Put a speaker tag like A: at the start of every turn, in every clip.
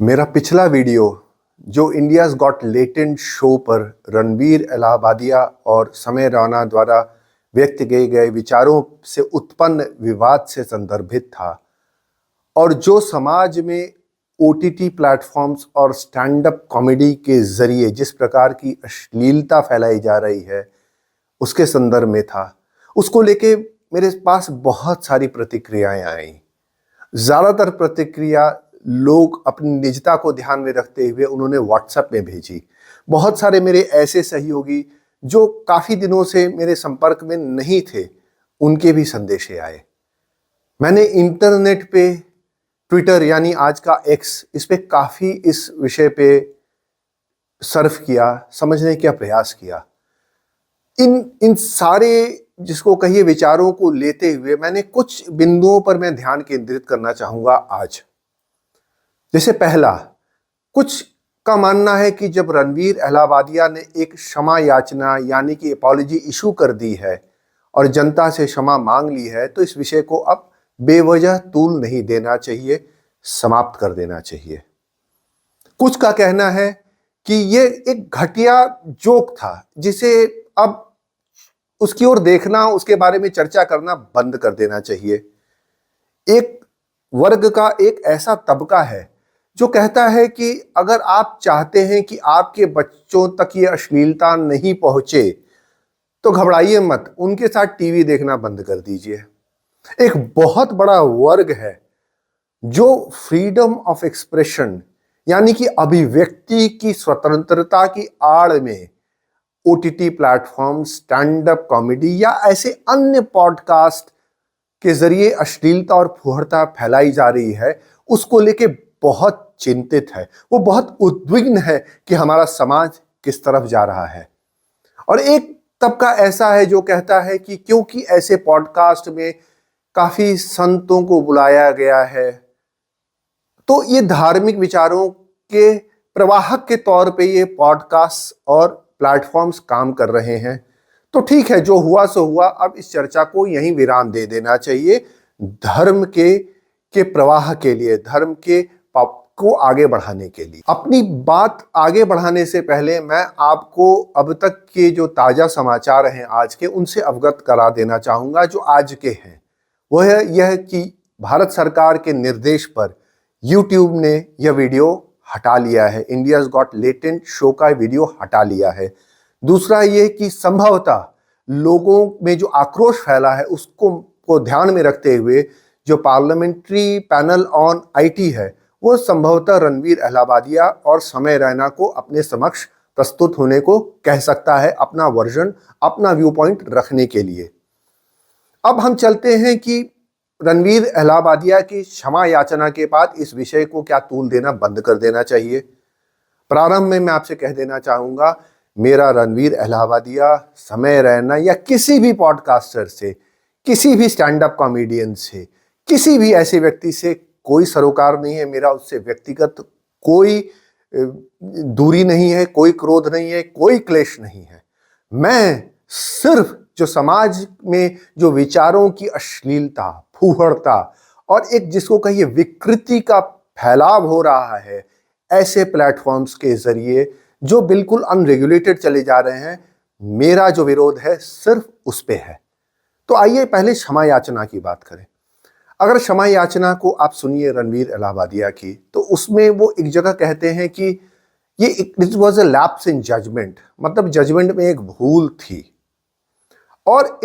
A: मेरा पिछला वीडियो जो इंडियाज़ गॉट लेटेंट शो पर रणवीर इलाहाबादिया और समय रैना द्वारा व्यक्त किए गए विचारों से उत्पन्न विवाद से संदर्भित था और जो समाज में ओटीटी प्लेटफॉर्म्स और स्टैंड अप कॉमेडी के जरिए जिस प्रकार की अश्लीलता फैलाई जा रही है उसके संदर्भ में था। उसको लेके मेरे पास बहुत सारी प्रतिक्रियाएं आई। ज़्यादातर प्रतिक्रिया लोग अपनी निजता को ध्यान में रखते हुए उन्होंने व्हाट्सएप में भेजी। बहुत सारे मेरे ऐसे सहयोगी जो काफ़ी दिनों से मेरे संपर्क में नहीं थे, उनके भी संदेशे आए। मैंने इंटरनेट पे ट्विटर यानी आज का एक्स, इस पे काफ़ी इस विषय पे सर्फ किया, समझने का प्रयास किया। इन सारे जिसको कहिए विचारों को लेते हुए मैंने कुछ बिंदुओं पर मैं ध्यान केंद्रित करना चाहूँगा आज। जैसे पहला, कुछ का मानना है कि जब रणवीर इलाहाबादिया ने एक क्षमा याचना यानी कि अपॉलॉजी इशू कर दी है और जनता से क्षमा मांग ली है तो इस विषय को अब बेवजह तूल नहीं देना चाहिए, समाप्त कर देना चाहिए। कुछ का कहना है कि ये एक घटिया जोक था जिसे अब उसकी ओर देखना, उसके बारे में चर्चा करना बंद कर देना चाहिए। एक वर्ग का एक ऐसा तबका है जो कहता है कि अगर आप चाहते हैं कि आपके बच्चों तक ये अश्लीलता नहीं पहुंचे तो घबराइए मत, उनके साथ टीवी देखना बंद कर दीजिए। एक बहुत बड़ा वर्ग है जो फ्रीडम ऑफ एक्सप्रेशन यानी कि अभिव्यक्ति की स्वतंत्रता की आड़ में OTT platform, stand up comedy या ऐसे अन्य पॉडकास्ट के जरिए अश्लीलता और फुहड़ता फैलाई जा रही है, उसको लेके बहुत चिंतित है। वो बहुत उद्विग्न है कि हमारा समाज किस तरफ जा रहा है। और एक तबका ऐसा है जो कहता है कि क्योंकि ऐसे पॉडकास्ट में काफी संतों को बुलाया गया है तो ये धार्मिक विचारों के प्रवाहक के तौर पे ये पॉडकास्ट और प्लेटफॉर्म्स काम कर रहे हैं। तो ठीक है, जो हुआ सो हुआ, अब इस चर्चा को यहीं विराम दे देना चाहिए। धर्म के प्रवाह के लिए, धर्म के को आगे बढ़ाने के लिए। अपनी बात आगे बढ़ाने से पहले मैं आपको अब तक के जो ताजा समाचार हैं आज के, उनसे अवगत करा देना चाहूंगा जो आज के हैं। वह है यह कि भारत सरकार के निर्देश पर यूट्यूब ने यह वीडियो हटा लिया है, इंडियाज़ गॉट लेटेंट शो का वीडियो हटा लिया है। दूसरा ये कि संभवतः लोगों में जो आक्रोश फैला है उसको ध्यान में रखते हुए जो पार्लियामेंट्री पैनल ऑन आईटी है वो संभवतः रणवीर इलाहाबादिया और समय रैना को अपने समक्ष प्रस्तुत होने को कह सकता है, अपना वर्जन, अपना व्यू पॉइंट रखने के लिए। अब हम चलते हैं कि रणवीर इलाहाबादिया की क्षमा याचना के बाद इस विषय को क्या तूल देना बंद कर देना चाहिए। प्रारंभ में मैं आपसे कह देना चाहूंगा, मेरा रणवीर इलाहाबादिया, समय रैना या किसी भी पॉडकास्टर से, किसी भी स्टैंड अप कॉमेडियन से, किसी भी ऐसे व्यक्ति से कोई सरोकार नहीं है। मेरा उससे व्यक्तिगत कोई दूरी नहीं है, कोई क्रोध नहीं है, कोई क्लेश नहीं है। मैं सिर्फ जो समाज में जो विचारों की अश्लीलता, फूहड़ता और एक जिसको कहिए विकृति का फैलाव हो रहा है ऐसे प्लेटफॉर्म्स के जरिए जो बिल्कुल अनरेगुलेटेड चले जा रहे हैं, मेरा जो विरोध है सिर्फ उस पे है। तो आइए पहले क्षमा याचना की बात करें। अगर क्षमा याचना को आप सुनिए रणवीर इलाहाबादिया की, तो उसमें वो एक जगह कहते हैं कि ये it was a lapse in judgement, मतलब जजमेंट में एक भूल थी और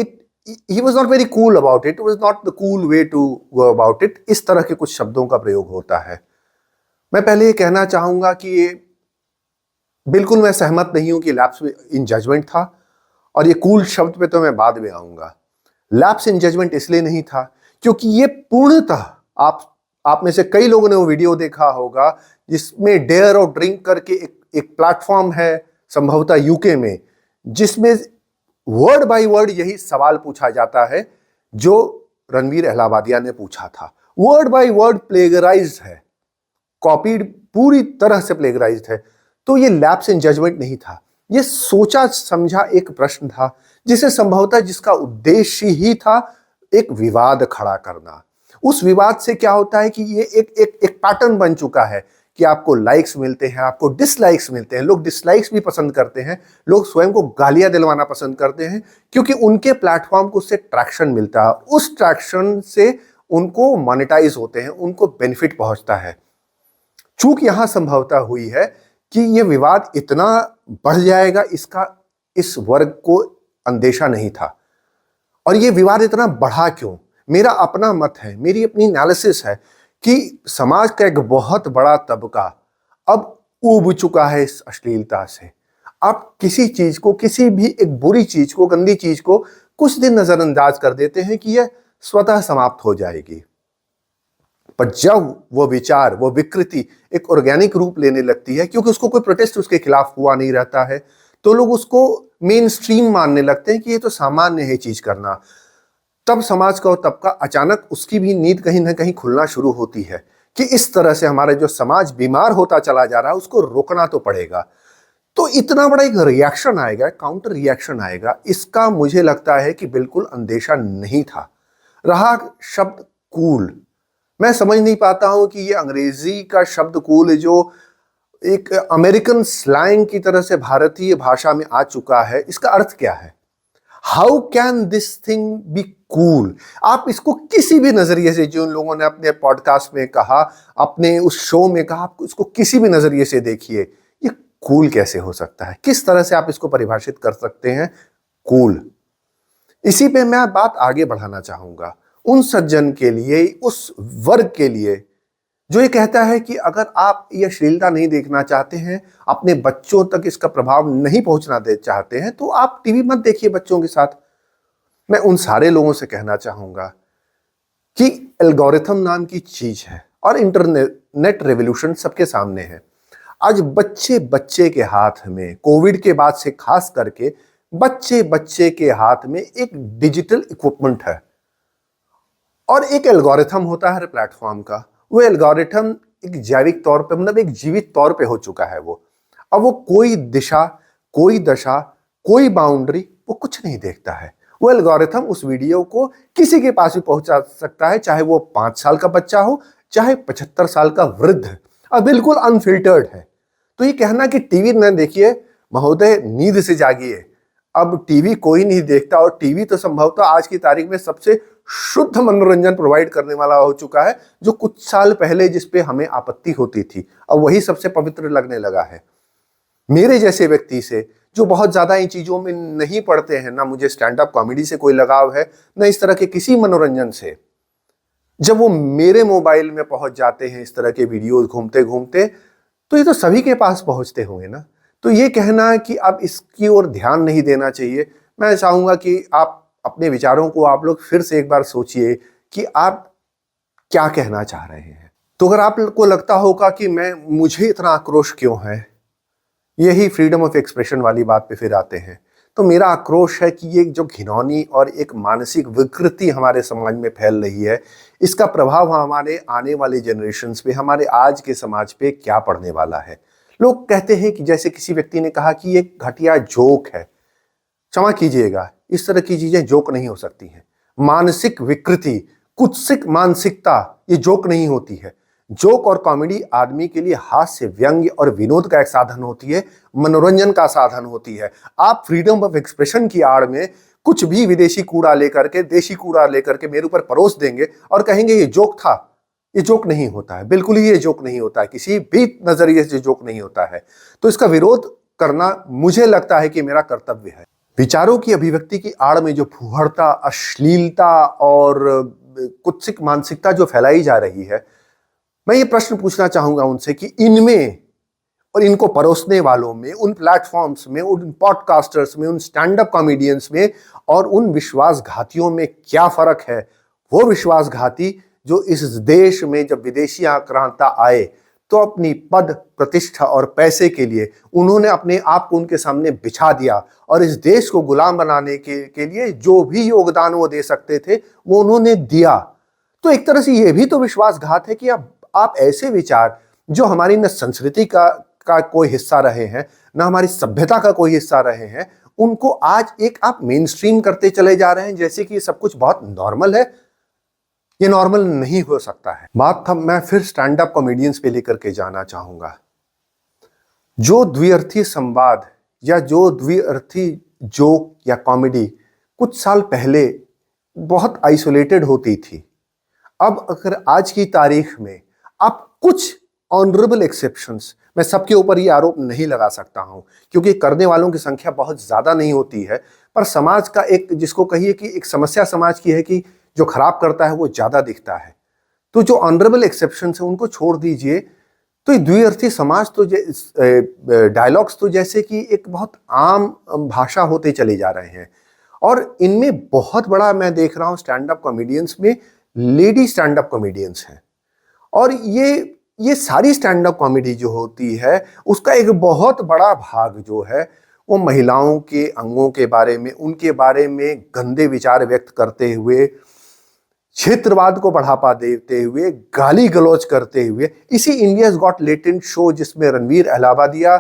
A: he was not very cool about it. It was not the cool way to go about it. इस तरह के कुछ शब्दों का प्रयोग होता है। मैं पहले ये कहना चाहूंगा कि ये बिल्कुल मैं सहमत नहीं हूं कि लैप्स इन जजमेंट था, और ये कूल शब्द पे तो मैं बाद में आऊंगा। लैप्स इन जजमेंट इसलिए नहीं था क्योंकि ये पूर्णतः आप में से कई लोगों ने वो वीडियो देखा होगा जिसमें डेयर और ड्रिंक करके एक प्लेटफॉर्म है संभवतः यूके में, जिसमें वर्ड बाय वर्ड यही सवाल पूछा जाता है जो रणवीर इलाहाबादिया ने पूछा था। वर्ड बाय वर्ड प्लेगराइज्ड है, कॉपीड, पूरी तरह से प्लेगराइज्ड है। तो ये लैप्स इन जजमेंट नहीं था, ये सोचा समझा एक प्रश्न था जिसे संभवतः जिसका उद्देश्य ही था एक विवाद खड़ा करना। उस विवाद से क्या होता है कि ये एक पैटर्न बन चुका है कि आपको लाइक्स मिलते हैं, आपको डिसलाइक्स मिलते हैं। लोग डिसलाइक्स भी पसंद करते हैं, लोग स्वयं को गालियां दिलवाना पसंद करते हैं, क्योंकि उनके प्लेटफॉर्म को उससे ट्रैक्शन मिलता है। उस ट्रैक्शन से उनको मोनेटाइज होते हैं, उनको बेनिफिट पहुंचता है। चूक यहां संभवता हुई है कि यह विवाद इतना बढ़ जाएगा, इसका इस वर्ग को अंदेशा नहीं था। और ये विवाद इतना बढ़ा क्यों? मेरा अपना मत है, मेरी अपनी एनालिसिस है कि समाज का एक बहुत बड़ा तबका अब ऊब चुका है इस अश्लीलता से। आप किसी चीज को, किसी भी एक बुरी चीज को, गंदी चीज को कुछ दिन नजरअंदाज कर देते हैं कि यह स्वतः समाप्त हो जाएगी, पर जब वो विचार, वो विकृति एक ऑर्गेनिक रूप लेने लगती है, क्योंकि उसको कोई प्रोटेस्ट उसके खिलाफ हुआ नहीं रहता है, तो लोग उसको मेन स्ट्रीम मानने लगते हैं कि ये तो सामान्य है चीज करना। तब समाज का और तबका अचानक उसकी भी नींद कहीं ना कहीं खुलना शुरू होती है कि इस तरह से हमारा जो समाज बीमार होता चला जा रहा है उसको रोकना तो पड़ेगा। तो इतना बड़ा एक रिएक्शन आएगा, काउंटर रिएक्शन आएगा, इसका मुझे लगता है कि बिल्कुल अंदेशा नहीं था। रहा शब्द कूल, मैं समझ नहीं पाता हूं कि ये अंग्रेजी का शब्द कूल जो एक अमेरिकन स्लैंग की तरह से भारतीय भाषा में आ चुका है, इसका अर्थ क्या है? How can this thing be cool? आप इसको किसी भी नजरिए से, जो उन लोगों ने अपने पॉडकास्ट में कहा, अपने उस शो में कहा, आप इसको किसी भी नजरिए से देखिए, ये कूल कैसे हो सकता है? किस तरह से आप इसको परिभाषित कर सकते हैं कूल? इसी पे मैं बात आगे बढ़ाना चाहूंगा उन सज्जन के लिए, उस वर्ग के लिए जो ये कहता है कि अगर आप ये अश्लीलता नहीं देखना चाहते हैं, अपने बच्चों तक इसका प्रभाव नहीं पहुंचना दे चाहते हैं, तो आप टीवी मत देखिए बच्चों के साथ। मैं उन सारे लोगों से कहना चाहूंगा कि एल्गोरिथम नाम की चीज है और इंटरनेट रेवोल्यूशन सबके सामने है। आज बच्चे बच्चे के हाथ में, कोविड के बाद से खास करके बच्चे बच्चे के हाथ में एक डिजिटल इक्विपमेंट है और एक एल्गोरिथम होता है हर प्लेटफॉर्म का। वो एल्गोरिथम एक जैविक तौर पे, मतलब एक जीवित तौर पे हो चुका है वो। अब वो कोई दिशा, कोई दशा, कोई बाउंड्री, वो कुछ नहीं देखता है। वो एल्गोरिथम उस वीडियो को किसी के पास भी पहुंचा सकता है, चाहे वो 5 साल का बच्चा हो, चाहे 75 साल का वृद्ध, और बिल्कुल अनफिल्टर्ड है। तो ये कहना कि टीवी न देखिए, महोदय नींद से जागिए। अब टीवी कोई नहीं देखता, और टीवी तो संभवतः आज की तारीख में सबसे शुद्ध मनोरंजन प्रोवाइड करने वाला हो चुका है। जो कुछ साल पहले जिस पे हमें आपत्ति होती थी, अब वही सबसे पवित्र लगने लगा है। मेरे जैसे व्यक्ति से, जो बहुत ज्यादा इन चीजों में नहीं पड़ते हैं, ना मुझे स्टैंड अप कॉमेडी से कोई लगाव है, ना इस तरह के किसी मनोरंजन से, जब वो मेरे मोबाइल में पहुंच जाते हैं इस तरह के वीडियोस घूमते घूमते, तो ये तो सभी के पास पहुंचते होंगे ना। तो ये कहना कि अब इसकी ओर ध्यान नहीं देना चाहिए, मैं चाहूंगा कि आप अपने विचारों को आप लोग फिर से एक बार सोचिए कि आप क्या कहना चाह रहे हैं। तो अगर आपको लगता होगा कि मुझे इतना आक्रोश क्यों है, यही फ्रीडम ऑफ एक्सप्रेशन वाली बात पे फिर आते हैं। तो मेरा आक्रोश है कि ये जो घिनौनी और एक मानसिक विकृति हमारे समाज में फैल रही है, इसका प्रभाव हमारे आने वाली जनरेशन्स पे, हमारे आज के समाज पे क्या पड़ने वाला है। लोग कहते हैं कि, जैसे किसी व्यक्ति ने कहा कि ये घटिया जोक है। क्षमा कीजिएगा, इस तरह की चीजें जोक नहीं हो सकती हैं। मानसिक विकृति, कुत्सित मानसिकता, ये जोक नहीं होती है। जोक और कॉमेडी आदमी के लिए हास्य, व्यंग्य और विनोद का एक साधन होती है, मनोरंजन का साधन होती है। आप फ्रीडम ऑफ एक्सप्रेशन की आड़ में कुछ भी विदेशी कूड़ा लेकर के, देशी कूड़ा लेकर के मेरे ऊपर परोस देंगे और कहेंगे ये जोक था। ये जोक नहीं होता है, बिल्कुल ही ये जोक नहीं होता है, किसी भी नजरिए से जोक नहीं होता है। तो इसका विरोध करना मुझे लगता है कि मेरा कर्तव्य है। विचारों की अभिव्यक्ति की आड़ में जो फूहड़ता, अश्लीलता और कुत्सित मानसिकता जो फैलाई जा रही है, मैं ये प्रश्न पूछना चाहूंगा उनसे कि इनमें और इनको परोसने वालों में, उन प्लेटफॉर्म्स में, उन पॉडकास्टर्स में, उन स्टैंड अप कॉमेडियंस में और उन विश्वासघातियों में क्या फर्क है? वो विश्वासघाती जो इस देश में जब विदेशी आक्रांता आए तो अपनी पद, प्रतिष्ठा और पैसे के लिए उन्होंने अपने आप को उनके सामने बिछा दिया और इस देश को गुलाम बनाने के लिए जो भी योगदान वो दे सकते थे वो उन्होंने दिया। तो एक तरह से ये भी तो विश्वासघात है कि आप ऐसे विचार जो हमारी न संस्कृति का कोई हिस्सा रहे हैं, न हमारी सभ्यता का कोई हिस्सा रहे हैं, उनको आज एक आप मेन स्ट्रीम करते चले जा रहे हैं, जैसे कि ये सब कुछ बहुत नॉर्मल है। ये नॉर्मल नहीं हो सकता है। बात मैं फिर स्टैंड अप कॉमेडियंस पे लेकर के जाना चाहूंगा। जो द्विअर्थी संवाद या जो द्विअर्थी जोक या कॉमेडी कुछ साल पहले बहुत आइसोलेटेड होती थी, अब अगर आज की तारीख में आप कुछ ऑनरेबल एक्सेप्शंस, मैं सबके ऊपर ये आरोप नहीं लगा सकता हूं क्योंकि करने वालों की संख्या बहुत ज्यादा नहीं होती है, पर समाज का एक, जिसको कहिए कि एक समस्या समाज की है कि जो खराब करता है वो ज्यादा दिखता है। तो जो ऑनरेबल एक्सेप्शंस है उनको छोड़ दीजिए, तो ये द्विअर्थी समाज तो डायलॉग्स तो जैसे कि एक बहुत आम भाषा होते चले जा रहे हैं। और इनमें बहुत बड़ा मैं देख रहा हूं स्टैंड अप कॉमेडियंस में लेडी स्टैंड अप कॉमेडियंस हैं। और ये सारी स्टैंड अप कॉमेडी जो होती है उसका एक बहुत बड़ा भाग जो है वो महिलाओं के अंगों के बारे में, उनके बारे में गंदे विचार व्यक्त करते हुए, क्षेत्रवाद को बढ़ावा देते हुए, गाली गलौज करते हुए। इसी इंडियाज गॉट लेटेंट शो जिसमें रणवीर अहलावालिया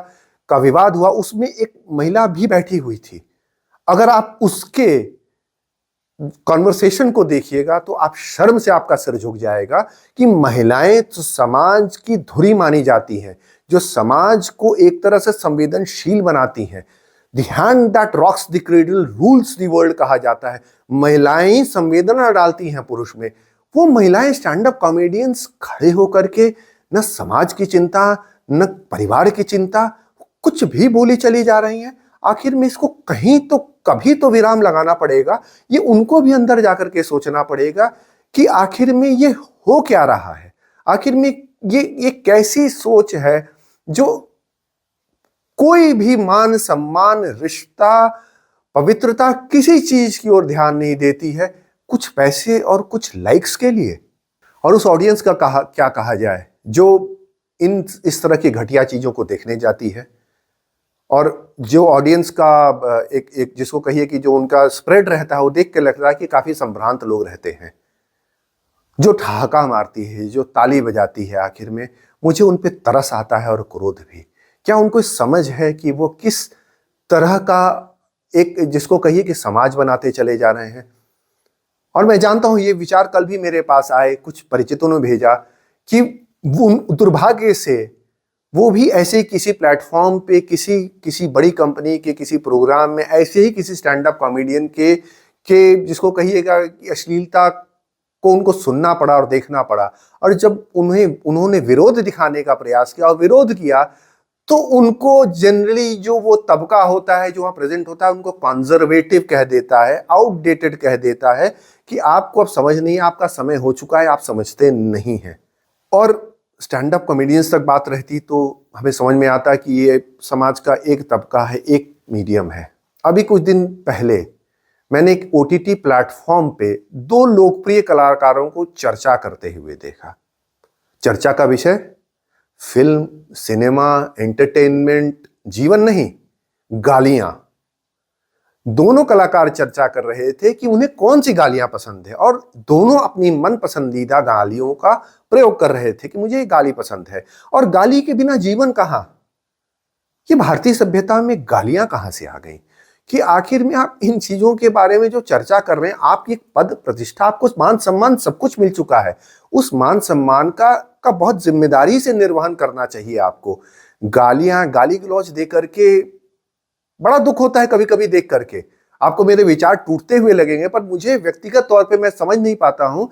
A: का विवाद हुआ, उसमें एक महिला भी बैठी हुई थी। अगर आप उसके कॉन्वर्सेशन को देखिएगा तो आप शर्म से आपका सिर झुक जाएगा कि महिलाएं तो समाज की धुरी मानी जाती हैं, जो समाज को एक तरह से संवेदनशील बनाती हैं। The hand that rocks the cradle rules the world कहा जाता है। महिलाएं संवेदना डालती हैं पुरुष में। वो महिलाएं स्टैंड अप कॉमेडियंस खड़े होकर के न समाज की चिंता न परिवार की चिंता, कुछ भी बोली चली जा रही हैं। आखिर में इसको कहीं तो कभी तो विराम लगाना पड़ेगा। ये उनको भी अंदर जाकर के सोचना पड़ेगा कि आखिर में ये हो क्या रहा है। आखिर में ये कैसी सोच है जो कोई भी मान सम्मान, रिश्ता, पवित्रता, किसी चीज की ओर ध्यान नहीं देती है, कुछ पैसे और कुछ लाइक्स के लिए। और उस ऑडियंस का क्या कहा जाए जो इस तरह की घटिया चीजों को देखने जाती है। और जो ऑडियंस का एक जिसको कहिए कि जो उनका स्प्रेड रहता है, वो देख के लगता है कि काफी संभ्रांत लोग रहते हैं, जो ठहाका मारती है, जो ताली बजाती है। आखिर में मुझे उन पे तरस आता है और क्रोध भी। क्या उनको समझ है कि वो किस तरह का एक, जिसको कहिए कि समाज बनाते चले जा रहे हैं। और मैं जानता हूं ये विचार कल भी मेरे पास आए, कुछ परिचितों ने भेजा कि वो दुर्भाग्य से वो भी ऐसे किसी प्लेटफॉर्म पे किसी बड़ी कंपनी के किसी प्रोग्राम में ऐसे ही किसी स्टैंड अप कॉमेडियन के जिसको कहिएगा कि अश्लीलता को उनको सुनना पड़ा और देखना पड़ा। और जब उन्होंने विरोध दिखाने का प्रयास किया और विरोध किया, तो उनको जनरली जो वो तबका होता है जो वहां प्रेजेंट होता है, उनको कंजर्वेटिव कह देता है, आउटडेटेड कह देता है कि आपको अब समझ नहीं है, आपका समय हो चुका है, आप समझते नहीं हैं। और स्टैंड अप कॉमेडियंस तक बात रहती तो हमें समझ में आता कि ये समाज का एक तबका है, एक मीडियम है। अभी कुछ दिन पहले मैंने एक ओटीटी प्लेटफॉर्म पे 2 लोकप्रिय कलाकारों को चर्चा करते हुए देखा। चर्चा का विषय फिल्म, सिनेमा, एंटरटेनमेंट, जीवन नहीं, गालियां। दोनों कलाकार चर्चा कर रहे थे कि उन्हें कौन सी गालियां पसंद है, और दोनों अपनी मन पसंदीदा गालियों का प्रयोग कर रहे थे कि मुझे ये गाली पसंद है। और गाली के बिना जीवन कहां? ये भारतीय सभ्यता में गालियां कहां से आ गई कि आखिर में आप इन चीजों के बारे में जो चर्चा कर रहे हैं, आपकी एक पद प्रतिष्ठा, आपको मान सम्मान सब कुछ मिल चुका है। उस मान सम्मान का बहुत जिम्मेदारी से निर्वहन करना चाहिए आपको। गालियां, गाली गलौज दे करके बड़ा दुख होता है कभी कभी देख करके। आपको मेरे विचार टूटते हुए लगेंगे, पर मुझे व्यक्तिगत तौर पे मैं समझ नहीं पाता हूं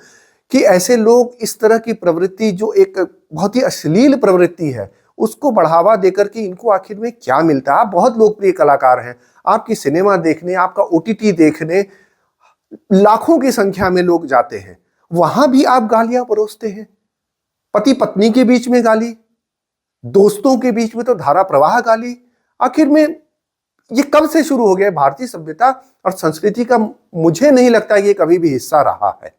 A: कि ऐसे लोग इस तरह की प्रवृत्ति, जो एक बहुत ही अश्लील प्रवृत्ति है, उसको बढ़ावा देकर के इनको आखिर में क्या मिलता है। आप बहुत लोकप्रिय कलाकार हैं, आपकी सिनेमा देखने, आपका ओटीटी देखने लाखों की संख्या में लोग जाते हैं, वहां भी आप गालियां परोसते हैं। पति पत्नी के बीच में गाली, दोस्तों के बीच में तो धारा प्रवाह गाली। आखिर में ये कब से शुरू हो गया? भारतीय सभ्यता और संस्कृति का मुझे नहीं लगता कि ये कभी भी हिस्सा रहा है।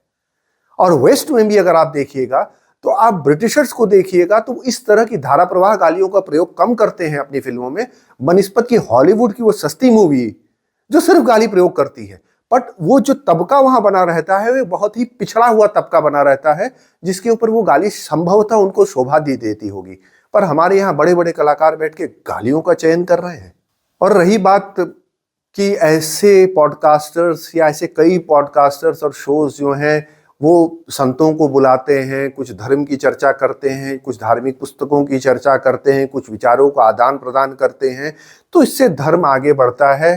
A: और वेस्ट में भी अगर आप देखिएगा तो आप ब्रिटिशर्स को देखिएगा तो इस तरह की धारा प्रवाह गालियों का प्रयोग कम करते हैं अपनी फिल्मों में, बनिस्पत की हॉलीवुड की वो सस्ती मूवी जो सिर्फ गाली प्रयोग करती है। बट वो जो तबका वहां बना रहता है वो बहुत ही पिछड़ा हुआ तबका बना रहता है, जिसके ऊपर वो गाली संभवतः उनको शोभा दी देती होगी। पर हमारे यहाँ बड़े बड़े कलाकार बैठ के गालियों का चयन कर रहे हैं। और रही बात कि ऐसे पॉडकास्टर्स या ऐसे कई पॉडकास्टर्स और शोज जो हैं वो संतों को बुलाते हैं, कुछ धर्म की चर्चा करते हैं, कुछ धार्मिक पुस्तकों की चर्चा करते हैं, कुछ विचारों का आदान प्रदान करते हैं, तो इससे धर्म आगे बढ़ता है।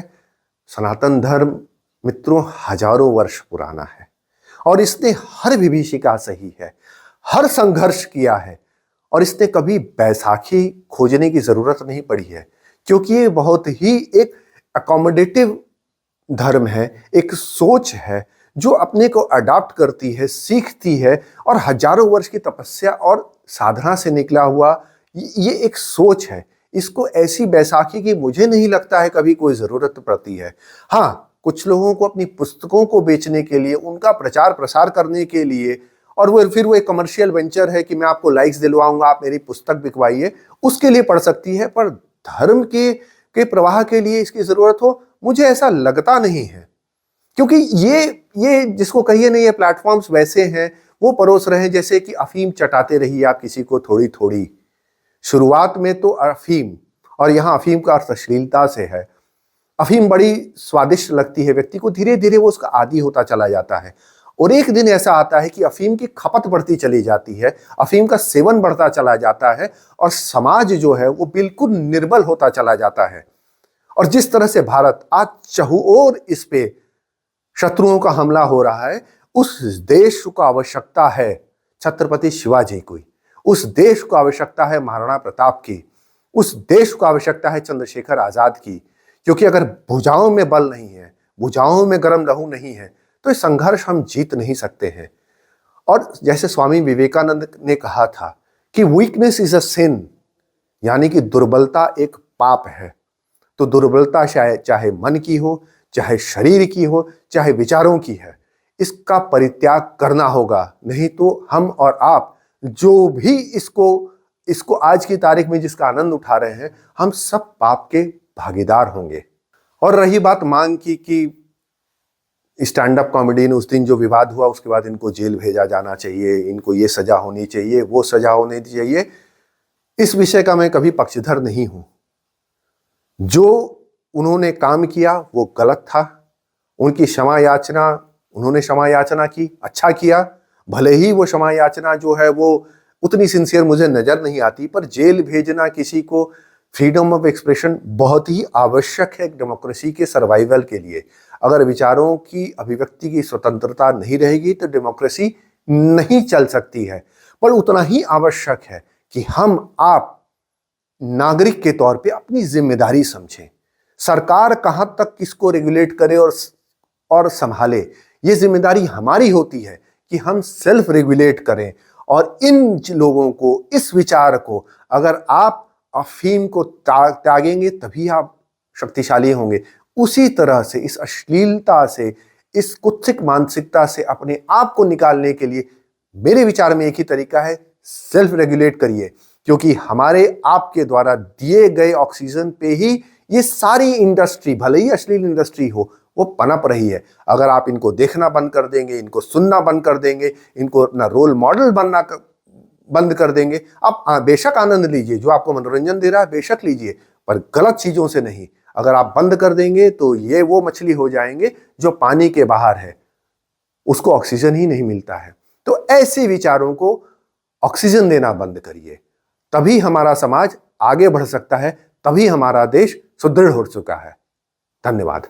A: सनातन धर्म मित्रों हजारों वर्ष पुराना है और इसने हर विभीषिका सही है, हर संघर्ष किया है और इसने कभी बैसाखी खोजने की जरूरत नहीं पड़ी है, क्योंकि ये बहुत ही एक अकोमोडेटिव धर्म है, एक सोच है जो अपने को अडॉप्ट करती है, सीखती है और हजारों वर्ष की तपस्या और साधना से निकला हुआ ये एक सोच है। इसको ऐसी बैसाखी की मुझे नहीं लगता है कभी कोई जरूरत पड़ती है। हाँ, कुछ लोगों को अपनी पुस्तकों को बेचने के लिए, उनका प्रचार प्रसार करने के लिए, और वो फिर वो एक कमर्शियल वेंचर है कि मैं आपको लाइक्स दिलवाऊंगा, आप मेरी पुस्तक बिकवाइए, उसके लिए पढ़ सकती है, पर धर्म के प्रवाह के लिए इसकी जरूरत हो मुझे ऐसा लगता नहीं है। क्योंकि ये जिसको कहिए नहीं, ये प्लेटफॉर्म्स वैसे हैं, वो परोस रहे हैं जैसे कि अफीम चटाते रहिए आप किसी को थोड़ी थोड़ी। शुरुआत में तो अफीम, और यहाँ अफीम का अर्थ अश्लीलता से है। अफीम बड़ी स्वादिष्ट लगती है व्यक्ति को, धीरे धीरे वो उसका आदी होता चला जाता है और एक दिन ऐसा आता है कि अफीम की खपत बढ़ती चली जाती है, अफीम का सेवन बढ़ता चला जाता है और समाज जो है वो बिल्कुल निर्बल होता चला जाता है। और जिस तरह से भारत आज चहुओर इस पे शत्रुओं का हमला हो रहा है, उस देश को आवश्यकता है छत्रपति शिवाजी की, उस देश को आवश्यकता है महाराणा प्रताप की, उस देश को आवश्यकता है चंद्रशेखर आजाद की। क्योंकि अगर भुजाओं में बल नहीं है, भुजाओं में गर्म लहू नहीं है, तो इस संघर्ष हम जीत नहीं सकते हैं। और जैसे स्वामी विवेकानंद ने कहा था कि वीकनेस इज अ सिन, यानी कि दुर्बलता एक पाप है। तो दुर्बलता चाहे मन की हो, चाहे शरीर की हो, चाहे विचारों की है, इसका परित्याग करना होगा। नहीं तो हम और आप जो भी इसको आज की तारीख में जिसका आनंद उठा रहे हैं, हम सब पाप के भागीदार होंगे। और रही बात मांग की कि स्टैंड अप कॉमेडियन, उस दिन जो विवाद हुआ उसके बाद इनको जेल भेजा जाना चाहिए, इनको ये सजा होनी चाहिए, वो सजा होनी चाहिए, इस विषय का मैं कभी पक्षधर नहीं हूं। जो उन्होंने काम किया वो गलत था, उनकी क्षमा याचना, उन्होंने क्षमा याचना की, अच्छा किया। भले ही वो क्षमा याचना जो है वो उतनी सिंसियर मुझे नजर नहीं आती, पर जेल भेजना किसी को, फ्रीडम ऑफ एक्सप्रेशन बहुत ही आवश्यक है डेमोक्रेसी के सर्वाइवल के लिए। अगर विचारों की अभिव्यक्ति की स्वतंत्रता नहीं रहेगी तो डेमोक्रेसी नहीं चल सकती है। पर उतना ही आवश्यक है कि हम आप नागरिक के तौर पे अपनी जिम्मेदारी समझें। सरकार कहां तक किसको रेगुलेट करे और संभाले, ये जिम्मेदारी हमारी होती है कि हम सेल्फ रेगुलेट करें। और इन लोगों को, इस विचार को, अगर आप अफीम को त्यागेंगे तभी आप शक्तिशाली होंगे। उसी तरह से इस अश्लीलता से, इस कुत्सित मानसिकता से अपने आप को निकालने के लिए मेरे विचार में एक ही तरीका है, सेल्फ रेगुलेट करिए। क्योंकि हमारे आपके द्वारा दिए गए ऑक्सीजन पे ही ये सारी इंडस्ट्री, भले ही अश्लील इंडस्ट्री हो, वो पनप रही है। अगर आप इनको देखना बंद कर देंगे, इनको सुनना बंद कर देंगे, इनको अपना रोल मॉडल बनना बंद कर देंगे, आप बेशक आनंद लीजिए, जो आपको मनोरंजन दे रहा है बेशक लीजिए, पर गलत चीजों से नहीं। अगर आप बंद कर देंगे तो ये वो मछली हो जाएंगे जो पानी के बाहर है, उसको ऑक्सीजन ही नहीं मिलता है। तो ऐसे विचारों को ऑक्सीजन देना बंद करिए, तभी हमारा समाज आगे बढ़ सकता है, तभी हमारा देश सुदृढ़ हो चुका है। धन्यवाद।